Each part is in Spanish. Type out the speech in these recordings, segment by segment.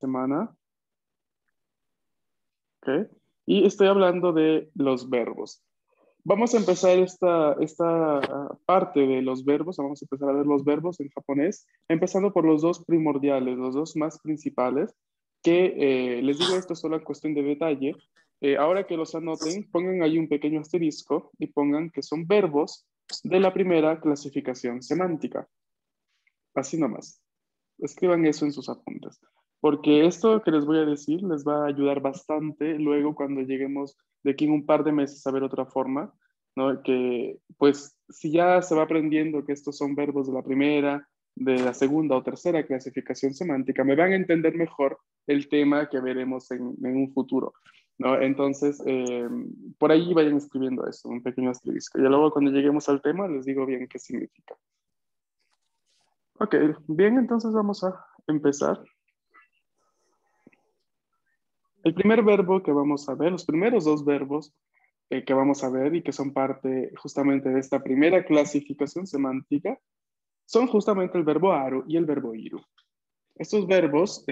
semana. ¿Ok? Y estoy hablando de los verbos. Vamos a empezar esta parte de los verbos, vamos a empezar a ver los verbos en japonés, empezando por los dos primordiales, los dos más principales, que les digo esto solo en cuestión de detalle. Ahora que los anoten, pongan ahí un pequeño asterisco y pongan que son verbos de la primera clasificación semántica. Así nomás. Escriban eso en sus apuntes, porque esto que les voy a decir les va a ayudar bastante luego cuando lleguemos de aquí en un par de meses a ver otra forma, ¿no? Que pues si ya se va aprendiendo que estos son verbos de la primera, de la segunda o tercera clasificación semántica, me van a entender mejor el tema que veremos en un futuro, ¿no? Entonces, por ahí vayan escribiendo eso, un pequeño asterisco. Y luego cuando lleguemos al tema les digo bien qué significa. Ok, bien, entonces vamos a empezar. El primer verbo que vamos a ver, los primeros dos verbos que vamos a ver y que son parte justamente de esta primera clasificación semántica, son justamente el verbo aru y el verbo iru. Estos verbos,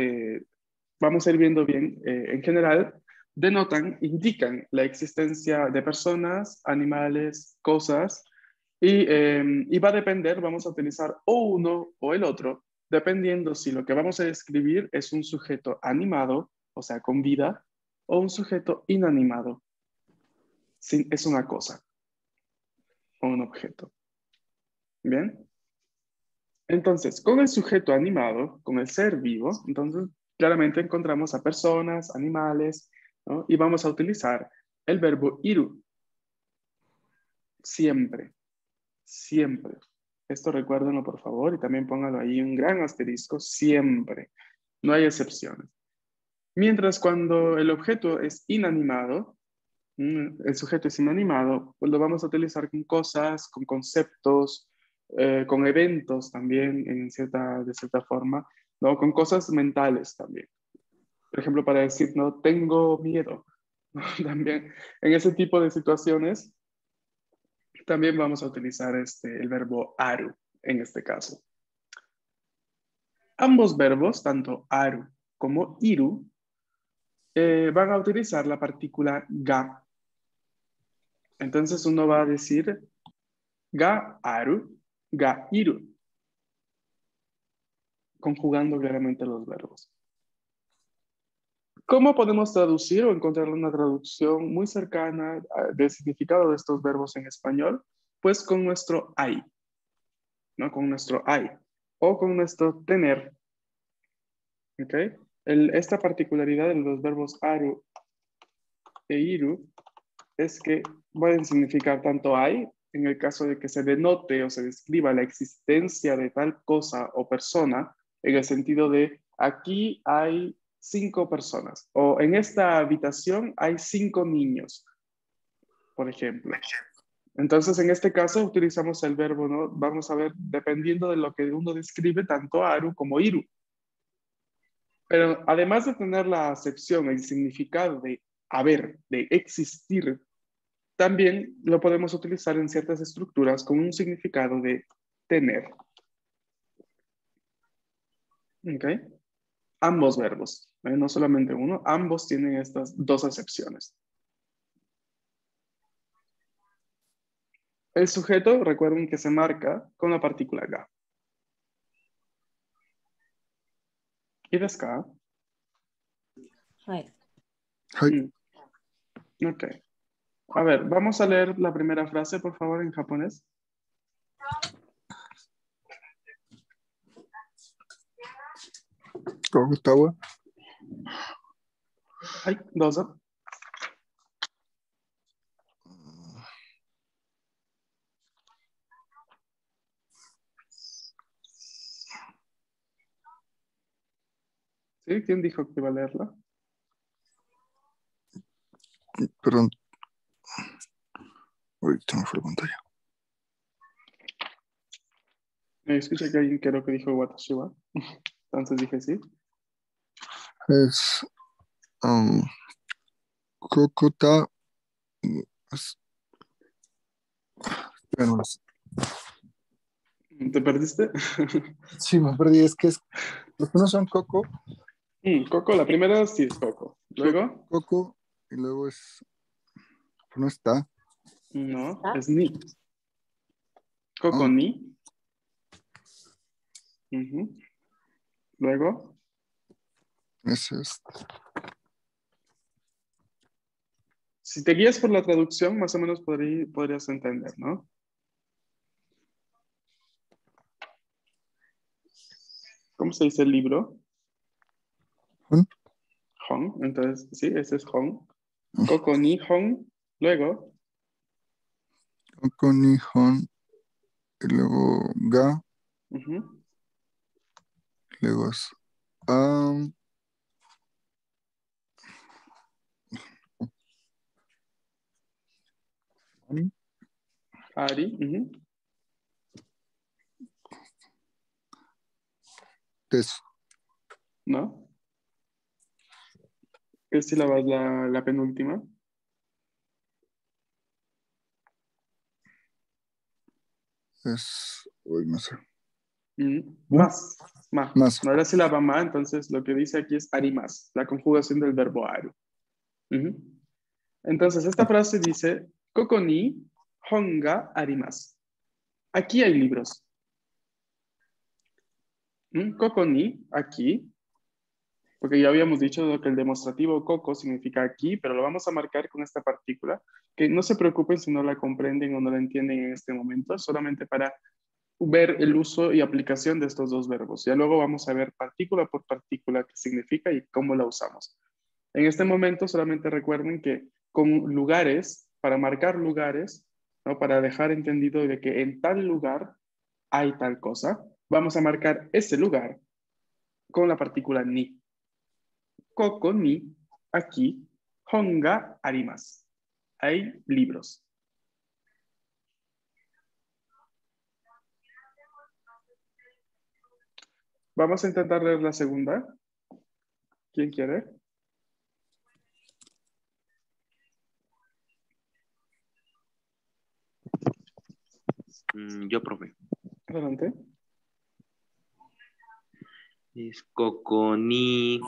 vamos a ir viendo bien, en general, denotan, indican la existencia de personas, animales, cosas, y va a depender, vamos a utilizar o uno o el otro, dependiendo si lo que vamos a describir es un sujeto animado, o sea, con vida, o un sujeto inanimado, es una cosa o un objeto. ¿Bien? Entonces, con el sujeto animado, con el ser vivo, entonces claramente encontramos a personas, animales, ¿no? Y vamos a utilizar el verbo iru, siempre, siempre. Esto recuérdenlo por favor y también póngalo ahí un gran asterisco, siempre. No hay excepciones. Mientras cuando el objeto es inanimado, el sujeto es inanimado, pues lo vamos a utilizar con cosas, con conceptos, con eventos también, de cierta forma, ¿no? Con cosas mentales también. Por ejemplo, para decir, no, tengo miedo. También, en ese tipo de situaciones, también vamos a utilizar el verbo aru, en este caso. Ambos verbos, tanto aru como iru, van a utilizar la partícula ga. Entonces uno va a decir ga aru, ga iru, conjugando claramente los verbos. ¿Cómo podemos traducir o encontrar una traducción muy cercana del significado de estos verbos en español? Pues con nuestro hay, ¿no? Con nuestro hay o con nuestro tener. ¿Ok? Esta particularidad de los verbos aru e iru es que pueden significar tanto hay, en el caso de que se denote o se describa la existencia de tal cosa o persona, en el sentido de aquí hay 5 personas, o en esta habitación hay 5 niños, por ejemplo. Entonces, en este caso utilizamos el verbo, ¿no? Vamos a ver, dependiendo de lo que uno describe, tanto aru como iru. Pero además de tener la acepción, el significado de haber, de existir, también lo podemos utilizar en ciertas estructuras con un significado de tener. ¿Ok? Ambos verbos, no solamente uno, ambos tienen estas dos acepciones. El sujeto, recuerden que se marca con la partícula ga. ¿Y desu ka? はい。Ok. A ver, vamos a leer la primera frase, por favor, en japonés. 歌うわ。はい、どうぞ。¿Sí? ¿Quién dijo que iba a leerla? Perdón. Ahorita me fue la pantalla. Escuché que alguien creo que dijo watashi wa. Entonces dije sí. Es Kokota. Bueno, no sé. ¿Te perdiste? Sí, me perdí. Es que los unos son Coco Coco, la primera sí es Coco. Luego, Coco, y luego es, no está, no, ¿Está? es ni. Coco Ah. ni. Ujú. Luego, ese es, si te guías por la traducción, más o menos podrías entender, ¿no? ¿Cómo se dice el libro? ¿Mm? Hong. Entonces, sí, ese es Hong. Coco ni Hong. Luego, Coco, Nihon, y luego Ga, ujú. luego es Am, Ani, Ari, ujú. Tesu, ¿No? ¿Qué sílaba es la penúltima? uy, no sé, ¿no? Más, ma. Más, No era sílaba ma, entonces lo que dice aquí es arimas, la conjugación del verbo aru. Ujú. Entonces, esta frase dice, Koko ni honga arimasu. Aquí hay libros. Koko ni, aquí, porque ya habíamos dicho que el demostrativo Koko significa aquí, pero lo vamos a marcar con esta partícula, que no se preocupen si no la comprenden o no la entienden en este momento, solamente para ver el uso y aplicación de estos dos verbos. Ya luego vamos a ver partícula por partícula qué significa y cómo la usamos. En este momento solamente recuerden que con lugares, para marcar lugares, ¿no? Para dejar entendido de que en tal lugar hay tal cosa, vamos a marcar ese lugar con la partícula ni. Koko ni, aquí, honga arimasu. Hay libros. Vamos a intentar leer la segunda. ¿Quién quiere? Yo, profe. Adelante. Es Koko ni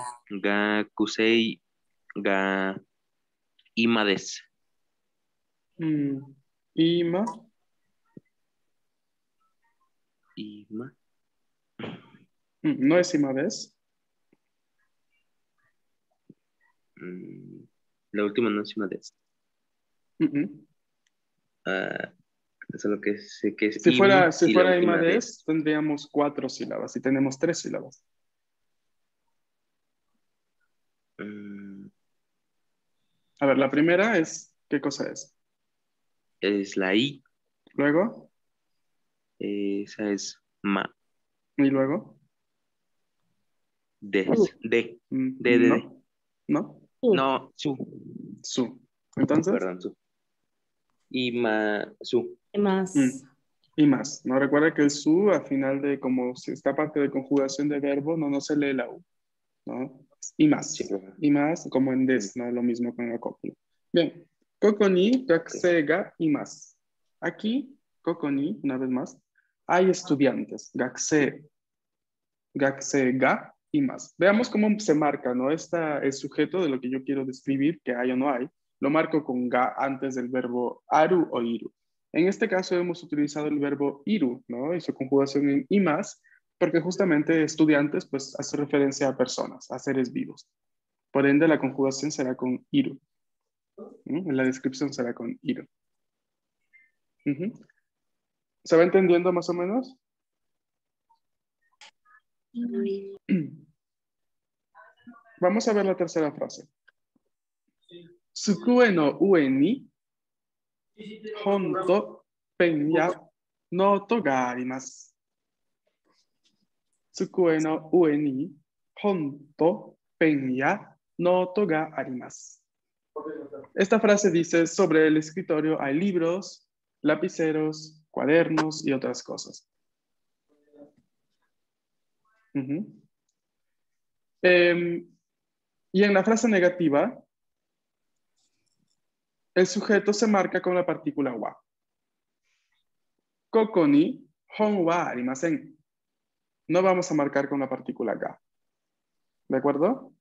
ga kusei ga ima desu. Ima. Ima. No es ima vez. La última no es ima desu. Mm. Ah, solo que sé que es Si fuera, si y la fuera última desu. Imades, tendríamos 4 sílabas y tenemos 3 sílabas. Mm, A ver, la primera es, ¿qué cosa es? es la I. Luego, Esa es ma. y luego, Des. De. De. no, no, Su. No, su. su. Entonces, Perdón, su. Ima, su. ¿Qué más? mm, y más. No recuerda que el su, al final de como si está parte de conjugación de verbo, no se lee la U, ¿no? Sí, profe. Y más, como en Mm, des, ¿no? Lo mismo con la copla. Bien. Kokoni, ok. gaksega y más. Aquí, Kokoni, una vez más, hay estudiantes. Gakse, ga y más. Veamos cómo se marca, ¿no? El sujeto de lo que yo quiero describir, que hay o no hay, lo marco con ga antes del verbo aru o iru. En este caso hemos utilizado el verbo iru, ¿no? Y su conjugación en y más, porque justamente estudiantes, pues hace referencia a personas, a seres vivos. Por ende, la conjugación será con iru. ¿No? La descripción será con iru. Ujú. ¿Se va entendiendo más o menos? Vamos a ver la tercera frase. Tsukue no ue ni hon to pen ya noto ga arimasu. Tsukue no ue ni hon to pen ya noto ga arimasu. Esta frase dice, sobre el escritorio hay libros, lapiceros, cuadernos y otras cosas. Ujú. Y en la frase negativa, el sujeto se marca con la partícula wa. Koko ni hon wa arimasen. No vamos a marcar con la partícula ga. ¿De acuerdo?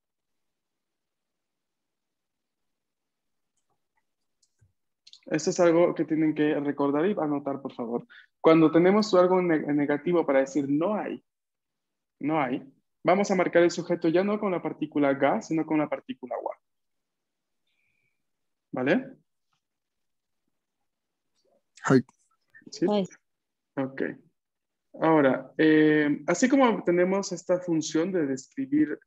Esto es algo que tienen que recordar y anotar, por favor. Cuando tenemos algo negativo para decir no hay, no hay, vamos a marcar el sujeto ya no con la partícula ga, sino con la partícula wa. ¿Vale? はい。 ¿Sí? はい。 Ok. Ahora, así como tenemos esta función de describir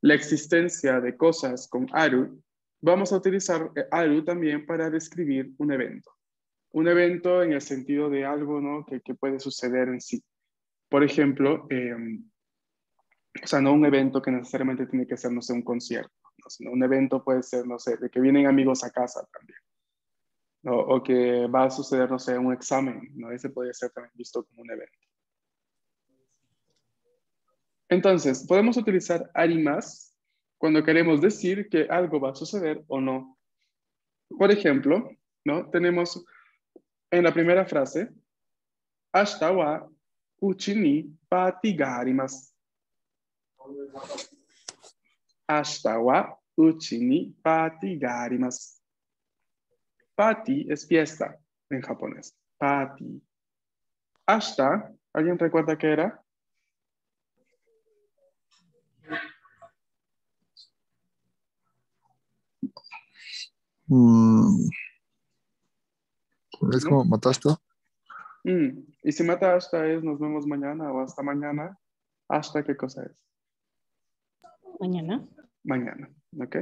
la existencia de cosas con aru, vamos a utilizar aru también para describir un evento. Un evento en el sentido de algo, ¿no? que puede suceder en sí. Por ejemplo, o sea, no un evento que necesariamente tiene que ser, no sé, un concierto, ¿no? Sino un evento puede ser, no sé, de que vienen amigos a casa también, ¿no? O que va a suceder, no sé, un examen, ¿no? Ese puede ser también visto como un evento. Entonces, podemos utilizar arimas cuando queremos decir que algo va a suceder o no. Por ejemplo, ¿no? Tenemos en la primera frase, Ashita wa uchi ni party ga arimasu. Ashita wa uchi ni party ga arimasu. Party es fiesta en japonés. Party. Ashita, ¿alguien recuerda qué era? Es como mataste. Y si mata hasta es nos vemos mañana o hasta mañana. ¿Hasta qué cosa es? Mañana. Mañana, ¿ok?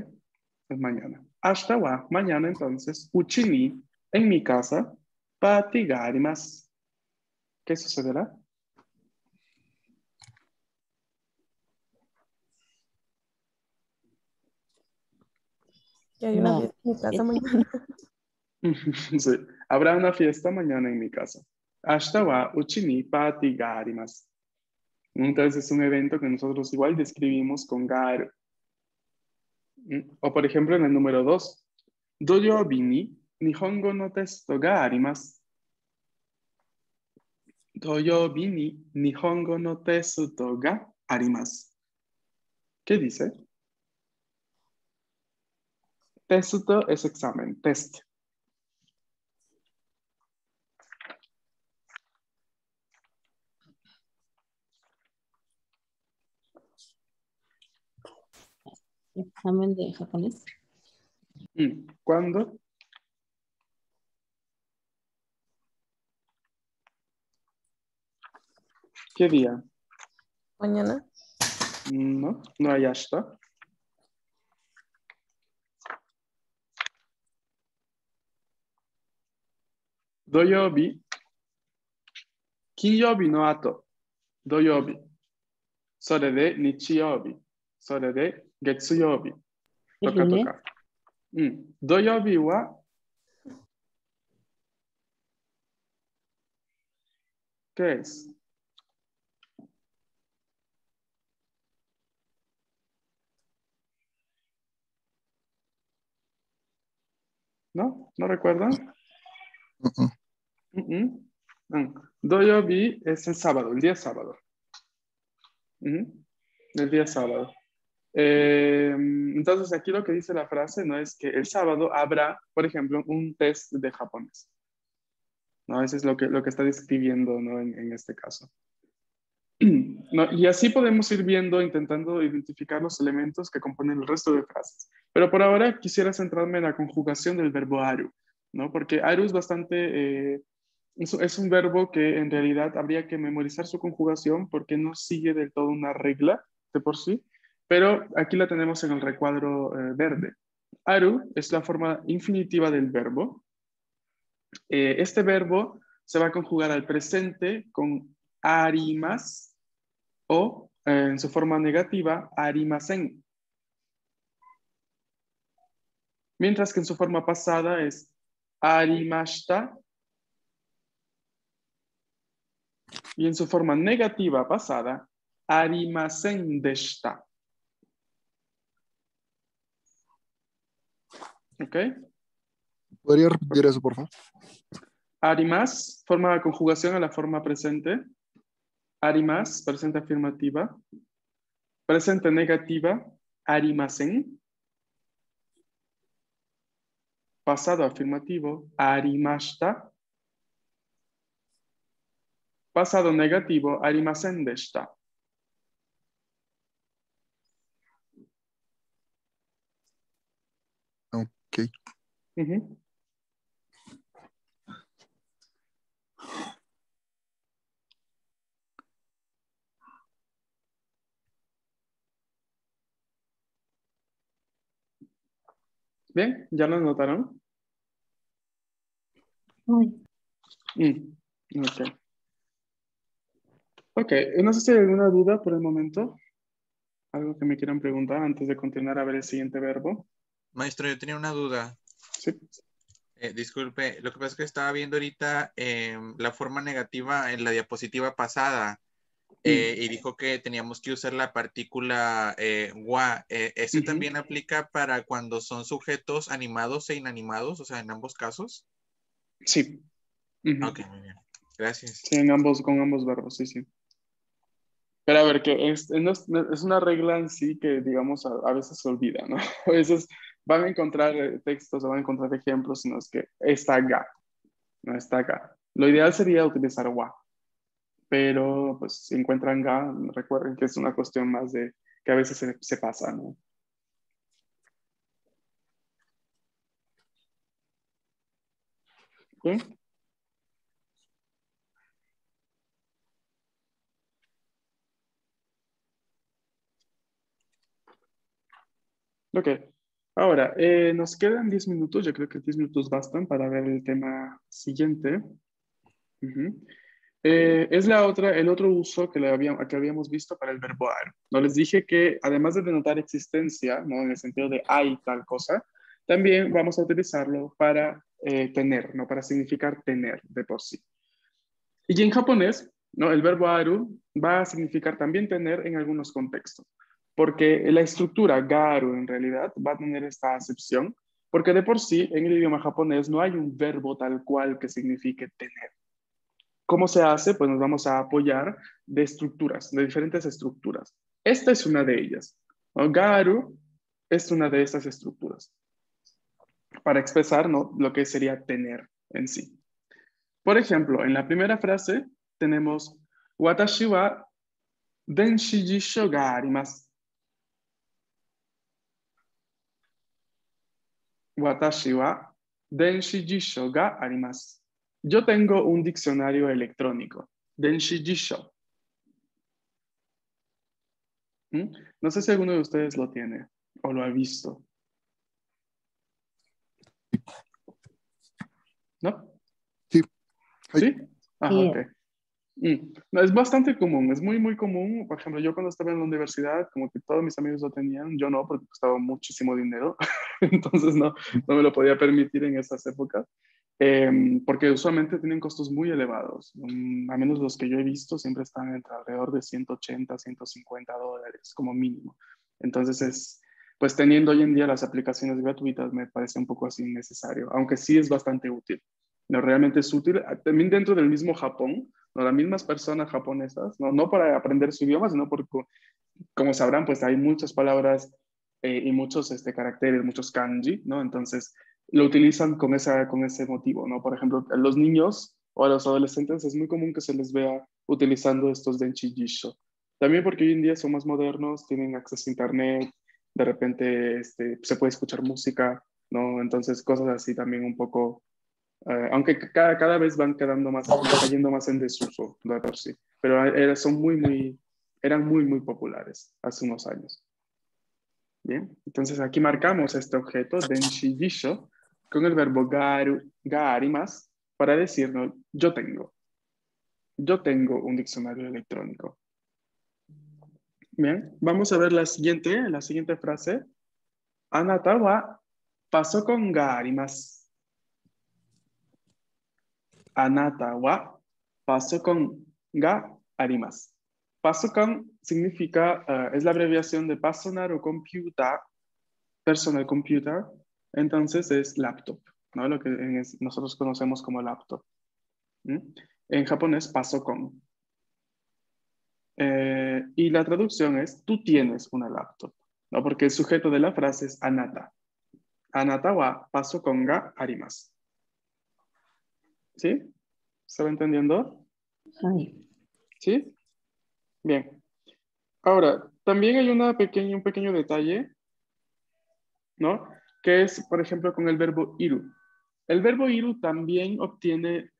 Es mañana. Hasta wa, mañana entonces. Uchi ni, en mi casa, party ga arimasu. ¿Qué sucederá? Que hay una Va. fiesta en mi casa mañana. Sí. Habrá una fiesta mañana en mi casa. Hasta wa uchi ni party ga arimasu. Entonces es un evento que nosotros igual describimos con garu. O por ejemplo en el número 2. Doyobi ni nihongo no testo ga arimasu. Doyobi ni nihongo no testo ga arimasu. ¿Qué dice? Testo es examen, test. Examen de japonés. ¿Cuándo? ¿Qué día? Mañana. No, no hay hasta. Doyobi. Kinyobi no ato. Doyobi. Sore de nichiyobi. Sore de getsuyobi. El Toca, lunes. toca. Doyobi wa. ¿Qué es? ¿No? ¿No recuerdan? Doyobi es el sábado, el día sábado. El día sábado. Entonces aquí lo que dice la frase no es que el sábado habrá, por ejemplo, un test de japonés. ¿No? Eso es lo que está describiendo, ¿no? en este caso. ¿No? Y así podemos ir viendo, intentando identificar los elementos que componen el resto de frases. Pero por ahora quisiera centrarme en la conjugación del verbo aru, ¿no? Porque aru es bastante, es un verbo que en realidad habría que memorizar su conjugación porque no sigue del todo una regla de por sí, pero aquí la tenemos en el recuadro verde. Aru es la forma infinitiva del verbo. Este verbo se va a conjugar al presente con arimas o en su forma negativa, arimasen. Mientras que en su forma pasada es arimashita. Y en su forma negativa pasada, arimasen deshita. ¿Ok? ¿Podría repetir eso, por favor? Arimas, forma de conjugación a la forma presente. Arimas, presente afirmativa. Presente negativa, arimasen. Pasado afirmativo, arimashita. Pasado negativo, arimasen deshita. Ok. Ujú. Bien, ¿ya lo notaron? Ay, Ok. Ok, no sé si hay alguna duda por el momento. Algo que me quieran preguntar antes de continuar a ver el siguiente verbo. Maestro, yo tenía una duda. Sí. Disculpe, lo que pasa es que estaba viendo ahorita la forma negativa en la diapositiva pasada y dijo que teníamos que usar la partícula wa. ¿Eso Ujú. también aplica para cuando son sujetos animados e inanimados? O sea, en ambos casos. Sí. Ujú. Ok, muy bien. Gracias. Sí, con ambos verbos, sí, sí. Pero a ver, que es una regla en sí que, digamos, a veces se olvida, ¿no? A veces van a encontrar textos o van a encontrar ejemplos, sino es que está ga, no está ga. Lo ideal sería utilizar wa, pero pues si encuentran ga, recuerden que es una cuestión más de que a veces se pasa, ¿no? ¿Sí? Ok. Ahora, nos quedan 10 minutos. Yo creo que 10 minutos bastan para ver el tema siguiente. Ujú. Es el otro uso que habíamos visto para el verbo ar. No les dije que además de denotar existencia, ¿no? En el sentido de hay tal cosa, también vamos a utilizarlo para tener, ¿no? Para significar tener de por sí. Y en japonés, ¿no? El verbo aru va a significar también tener en algunos contextos, porque la estructura garu en realidad va a tener esta acepción, porque de por sí en el idioma japonés no hay un verbo tal cual que signifique tener. ¿Cómo se hace? Pues nos vamos a apoyar de estructuras, de diferentes estructuras. Esta es una de ellas, ¿no? Garu es una de estas estructuras para expresar, ¿no? Lo que sería tener en sí. Por ejemplo, en la primera frase tenemos Watashi wa denshi jisho ga arimasu. Watashi wa denshi jisho ga arimasu. Yo tengo un diccionario electrónico. Denshi jisho. ¿Mm? No sé si alguno de ustedes lo tiene o lo ha visto. ¿No? Sí. Ay, ¿Sí? Ah, sí, ok. No, es bastante común, es muy, muy común. Por ejemplo, yo cuando estaba en la universidad, como que todos mis amigos lo tenían, yo no, porque costaba muchísimo dinero, entonces no me lo podía permitir en esas épocas, porque usualmente tienen costos muy elevados. A menos los que yo he visto, siempre están entre alrededor de 180, $150 como mínimo. Entonces pues teniendo hoy en día las aplicaciones gratuitas me parece un poco así innecesario, aunque sí es bastante útil. No, realmente es útil, también dentro del mismo Japón, ¿no? Las mismas personas japonesas, no para aprender su idioma, sino porque, como sabrán, pues hay muchas palabras y muchos caracteres, muchos kanji, ¿no? Entonces lo utilizan con ese motivo, ¿no? Por ejemplo, a los niños o a los adolescentes es muy común que se les vea utilizando estos denshi jisho. También porque hoy en día son más modernos, tienen acceso a internet, de repente se puede escuchar música, ¿no? Entonces cosas así también un poco aunque cada vez van quedando van cayendo más en desuso de por sí. Pero eran muy, muy populares hace unos años. Bien, entonces aquí marcamos este objeto, denshi jisho, con el verbo ga arimasu, para decirnos, yo tengo un diccionario electrónico. Bien, vamos a ver la siguiente frase. Anata wa pasokon ga arimasu. Anata wa pasokon ga arimasu. Pasokon significa, es la abreviación de personal o computer, personal computer, entonces es laptop, ¿no? Lo que nosotros conocemos como laptop. ¿Mm? En japonés, pasokon. Y la traducción es, tú tienes una laptop, ¿no? Porque el sujeto de la frase es anata. Anata wa pasokan ga arimasu. ¿Sí? ¿Estaba entendiendo? Ay. ¿Sí? Bien. Ahora, también hay un pequeño detalle, ¿no? Que es, por ejemplo, con el verbo iru. El verbo iru también obtiene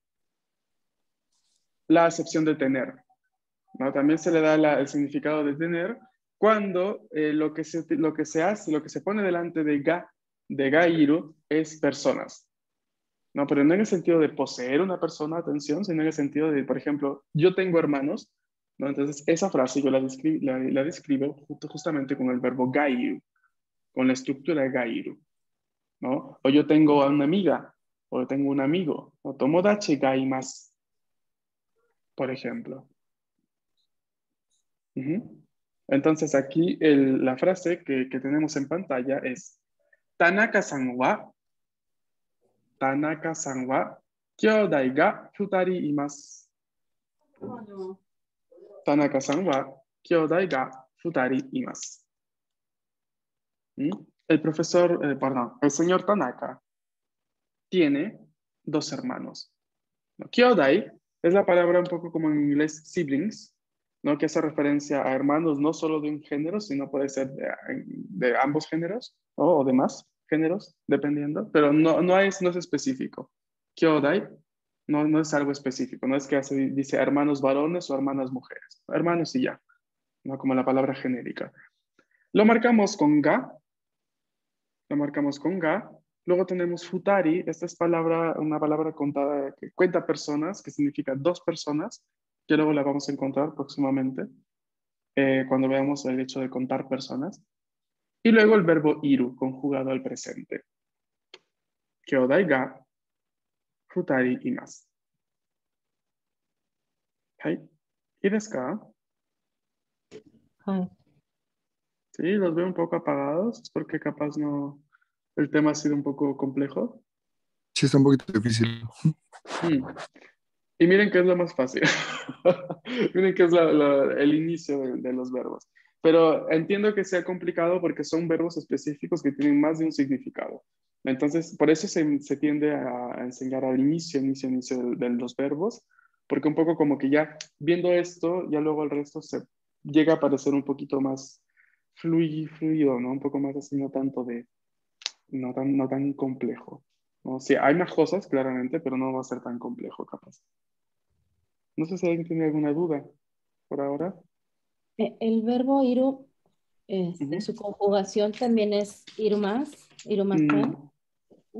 la acepción de tener, ¿no? También se le da el significado de tener cuando lo que se hace, lo que se pone delante de ga iru, es personas, ¿no? Pero no en el sentido de poseer una persona, atención, sino en el sentido de, por ejemplo, yo tengo hermanos, ¿no? Entonces, esa frase yo la describo justamente con el verbo gairu, con la estructura de gairu, ¿no? O yo tengo a una amiga, o yo tengo un amigo, o tomodachi gaimasu, por ejemplo. Ujú. Entonces, aquí la frase que tenemos en pantalla es Tanaka-san wa kyōdai ga futari imasu. Tanaka-san wa kyōdai ga futari imasu. El profesor, perdón, el señor Tanaka tiene 2 hermanos. Kyōdai es la palabra un poco como en inglés siblings, ¿no? Que hace referencia a hermanos no solo de un género, sino puede ser de ambos géneros, ¿no? O de más géneros, dependiendo, pero no es específico. Kyōdai no es algo específico, no es que dice hermanos varones o hermanas mujeres, hermanos y ya, ¿no? Como la palabra genérica. Lo marcamos con ga, luego tenemos futari, esta es una palabra contada que cuenta personas, que significa 2 personas, que luego la vamos a encontrar próximamente, cuando veamos el hecho de contar personas. Y luego el verbo iru, conjugado al presente. Kyōdai ga futari imasu. ¿Hai? ¿Y desu ka? Ay. Sí, los veo un poco apagados, es porque capaz el tema ha sido un poco complejo. Sí, está un poquito difícil. Y miren qué es lo más fácil. Miren qué es el inicio de los verbos. Pero entiendo que sea complicado porque son verbos específicos que tienen más de un significado. Entonces, por eso se tiende a enseñar al inicio de los verbos, porque un poco como que ya viendo esto, ya luego el resto se llega a parecer un poquito más fluido, ¿no? Un poco más así, no tan complejo, ¿no? Sí, hay más cosas, claramente, pero no va a ser tan complejo, capaz. No sé si alguien tiene alguna duda por ahora. El verbo iru, Ujú. su conjugación también es irumasen.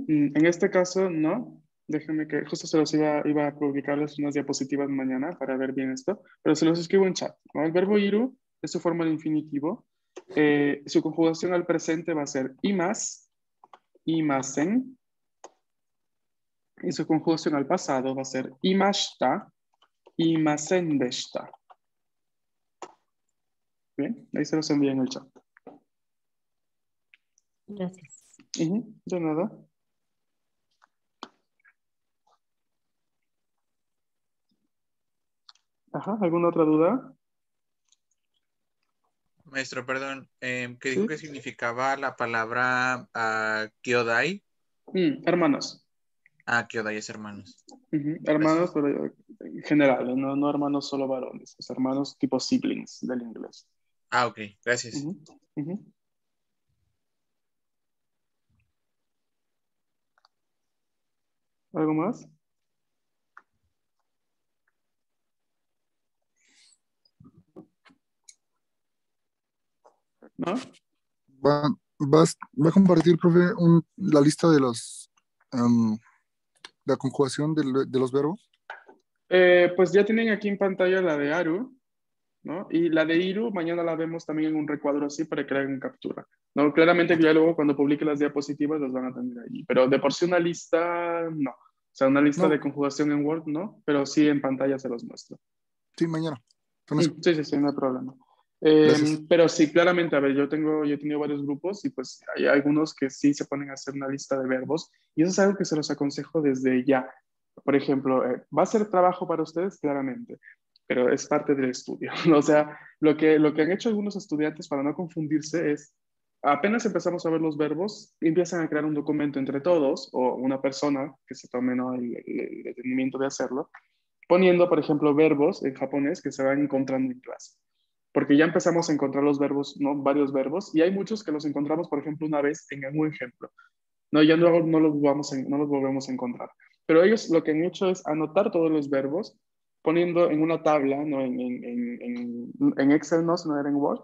En este caso, no. Déjenme que justo se los iba a publicarles unas diapositivas mañana para ver bien esto, pero se los escribo en chat, ¿no? El verbo iru es su forma de infinitivo. Su conjugación al presente va a ser imas, imasen. Y su conjugación al pasado va a ser imashita, imasen deshita. Bien, ahí se los envío en el chat. Gracias. De nada. Ajá, ¿alguna otra duda? Maestro, perdón, ¿qué Sí. dijo que significaba la palabra kyōdai? Hermanos. Kyōdai es hermanos. Hermanos, pero en general, no hermanos solo varones, es hermanos tipo siblings del inglés. Ok, gracias. ¿Algo más? ¿No? Va a compartir, profe, la lista de la conjugación de los verbos. Pues ya tienen aquí en pantalla la de Aru, ¿no? Y la de Iru, mañana la vemos también en un recuadro así para que la hagan captura, ¿no? Claramente que ya luego cuando publique las diapositivas las van a tener allí, pero de por sí una lista, no. O sea, una lista No. de conjugación en Word, no, pero sí en pantalla se los muestro. Sí, mañana. Con eso. Sí, no hay problema. Gracias. Pero sí, claramente, a ver, yo he tenido varios grupos y pues hay algunos que sí se ponen a hacer una lista de verbos y eso es algo que se los aconsejo desde ya. Por ejemplo, ¿va a ser trabajo para ustedes? Claramente. pero es parte del estudio. O sea, lo que han hecho algunos estudiantes para no confundirse es, apenas empezamos a ver los verbos, empiezan a crear un documento entre todos, o una persona que se tome, ¿no?, el detenimiento de hacerlo, poniendo, por ejemplo, verbos en japonés que se van encontrando en clase. Porque ya empezamos a encontrar los verbos, ¿no?, varios verbos, y hay muchos que los encontramos, por ejemplo, una vez en algún ejemplo. No, ya luego no los volvemos a encontrar. Pero ellos lo que han hecho es anotar todos los verbos, poniendo en una tabla, ¿no?, en Excel, no era en Word,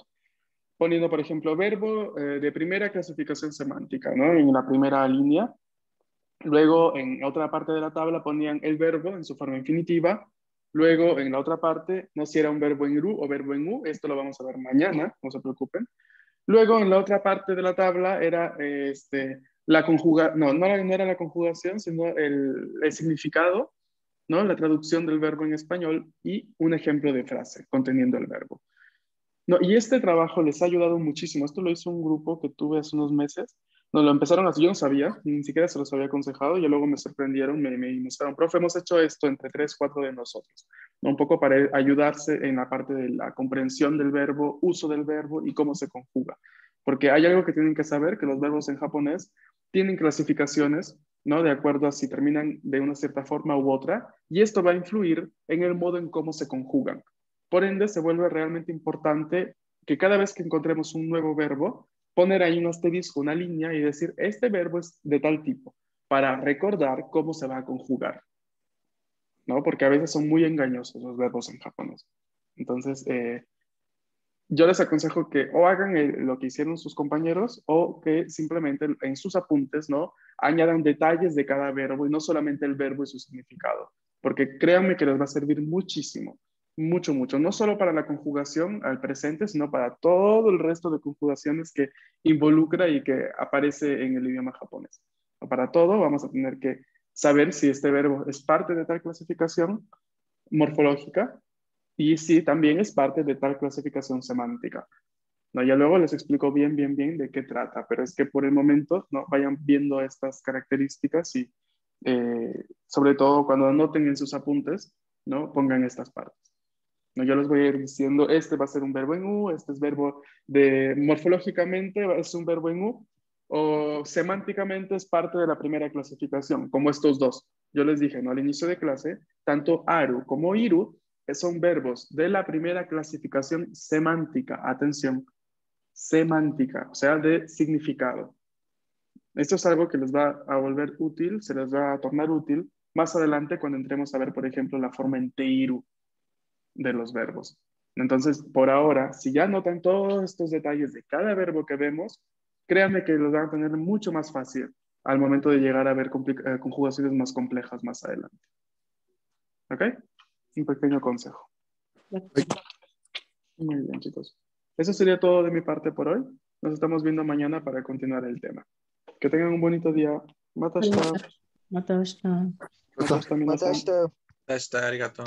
poniendo, por ejemplo, verbo de primera clasificación semántica, ¿no?, en la primera línea. Luego, en otra parte de la tabla ponían el verbo en su forma infinitiva. Luego, en la otra parte, no si era un verbo en ru o verbo en u. Esto lo vamos a ver mañana, no se preocupen. Luego, en la otra parte de la tabla era la conjugación, no era la conjugación, sino el significado, ¿no?, la traducción del verbo en español y un ejemplo de frase conteniendo el verbo. No, y este trabajo les ha ayudado muchísimo. Esto lo hizo un grupo que tuve hace unos meses. Nos lo empezaron a hacer, yo no sabía, ni siquiera se los había aconsejado, y luego me sorprendieron, me mostraron, profe, hemos hecho esto entre 3, 4 de nosotros, ¿no?, un poco para ayudarse en la parte de la comprensión del verbo, uso del verbo y cómo se conjuga. Porque hay algo que tienen que saber, que los verbos en japonés tienen clasificaciones, ¿no?, de acuerdo a si terminan de una cierta forma u otra, y esto va a influir en el modo en cómo se conjugan. Por ende, se vuelve realmente importante que cada vez que encontremos un nuevo verbo, poner ahí un asterisco, una línea y decir, este verbo es de tal tipo, para recordar cómo se va a conjugar, ¿no? Porque a veces son muy engañosos los verbos en japonés. Entonces, yo les aconsejo que o hagan lo que hicieron sus compañeros o que simplemente en sus apuntes, ¿no?, añadan detalles de cada verbo y no solamente el verbo y su significado. Porque créanme que les va a servir muchísimo. Mucho, mucho. No solo para la conjugación al presente, sino para todo el resto de conjugaciones que involucra y que aparece en el idioma japonés. Para todo vamos a tener que saber si este verbo es parte de tal clasificación morfológica y si también es parte de tal clasificación semántica. No, ya luego les explico bien de qué trata, pero es que por el momento, ¿no?, vayan viendo estas características y sobre todo cuando anoten en sus apuntes, ¿no?, pongan estas partes. No, yo les voy a ir diciendo, este va a ser un verbo en U, este es verbo morfológicamente es un verbo en U, o semánticamente es parte de la primera clasificación, como estos dos. Yo les dije, ¿no?, al inicio de clase, tanto aru como iru son verbos de la primera clasificación semántica. Atención, semántica, o sea, de significado. Esto es algo que les va a volver útil, se les va a tornar útil más adelante cuando entremos a ver, por ejemplo, la forma en teiru de los verbos. Entonces, por ahora, si ya notan todos estos detalles de cada verbo que vemos, créanme que los van a tener mucho más fácil al momento de llegar a ver conjugaciones más complejas más adelante. ¿Ok? Un pequeño consejo. Muy bien, chicos. Eso sería todo de mi parte por hoy. Nos estamos viendo mañana para continuar el tema. Que tengan un bonito día. Matashita. Matashita. Matashita, minasan. Está arigato.